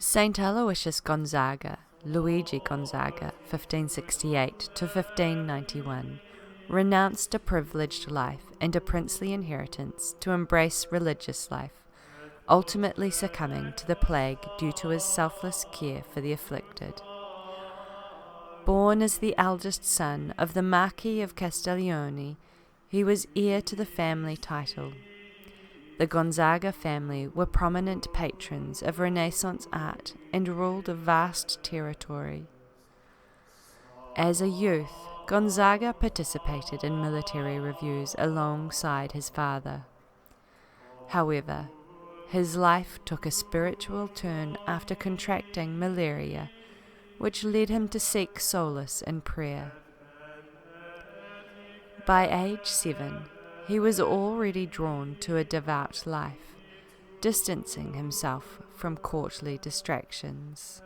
Saint Aloysius Gonzaga, Luigi Gonzaga, 1568 to 1591, renounced a privileged life and a princely inheritance to embrace religious life, ultimately succumbing to the plague due to his selfless care for the afflicted. Born as the eldest son of the Marquis of Castiglione, he was heir to the family title. The Gonzaga family were prominent patrons of Renaissance art and ruled a vast territory. As a youth, Gonzaga participated in military reviews alongside his father. However, his life took a spiritual turn after contracting malaria, which led him to seek solace in prayer. By age 7, he was already drawn to a devout life, distancing himself from courtly distractions.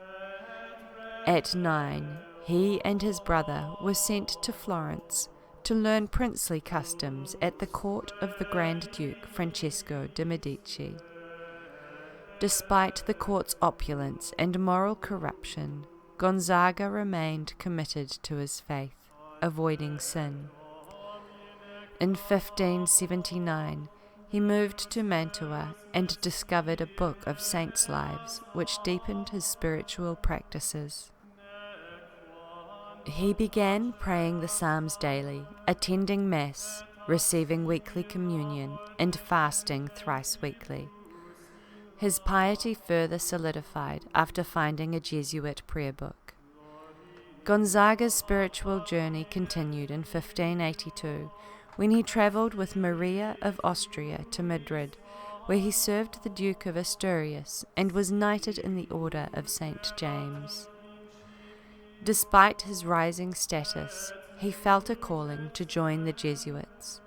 At 9, he and his brother were sent to Florence to learn princely customs at the court of the Grand Duke Francesco de' Medici. Despite the court's opulence and moral corruption, Gonzaga remained committed to his faith, avoiding sin. In 1579, he moved to Mantua and discovered a book of saints' lives which deepened his spiritual practices. He began praying the Psalms daily, attending Mass, receiving weekly communion, and fasting thrice weekly. His piety further solidified after finding a Jesuit prayer book. Gonzaga's spiritual journey continued in 1582, when he travelled with Maria of Austria to Madrid, where he served the Duke of Asturias and was knighted in the Order of St. James. Despite his rising status, he felt a calling to join the Jesuits.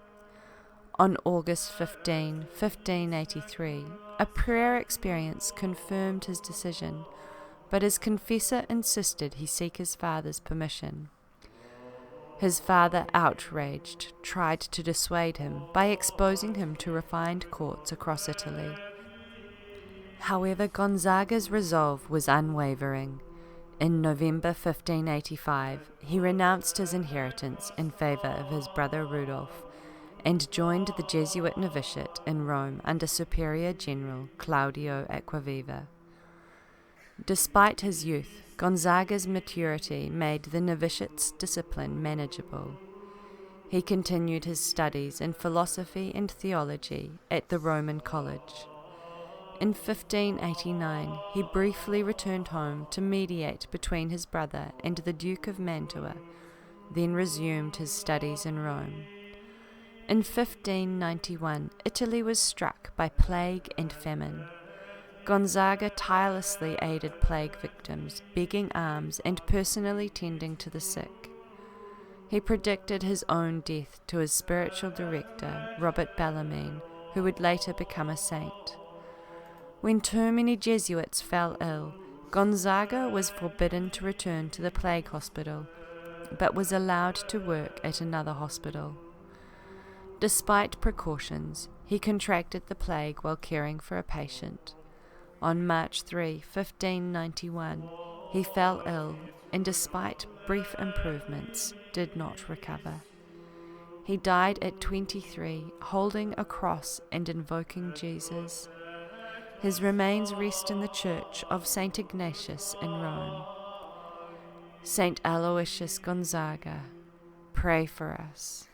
On August 15, 1583, a prayer experience confirmed his decision, but his confessor insisted he seek his father's permission. His father, outraged, tried to dissuade him by exposing him to refined courts across Italy. However, Gonzaga's resolve was unwavering. In November 1585, he renounced his inheritance in favour of his brother Rudolph and joined the Jesuit novitiate in Rome under Superior General Claudio Acquaviva. Despite his youth, Gonzaga's maturity made the novitiate's discipline manageable. He continued his studies in philosophy and theology at the Roman College. In 1589, he briefly returned home to mediate between his brother and the Duke of Mantua, then resumed his studies in Rome. In 1591, Italy was struck by plague and famine. Gonzaga tirelessly aided plague victims, begging alms and personally tending to the sick. He predicted his own death to his spiritual director, Robert Bellarmine, who would later become a saint. When too many Jesuits fell ill, Gonzaga was forbidden to return to the plague hospital, but was allowed to work at another hospital. Despite precautions, he contracted the plague while caring for a patient. On March 3, 1591, he fell ill and, despite brief improvements, did not recover. He died at 23, holding a cross and invoking Jesus. His remains rest in the Church of St. Ignatius in Rome. Saint Aloysius Gonzaga, pray for us.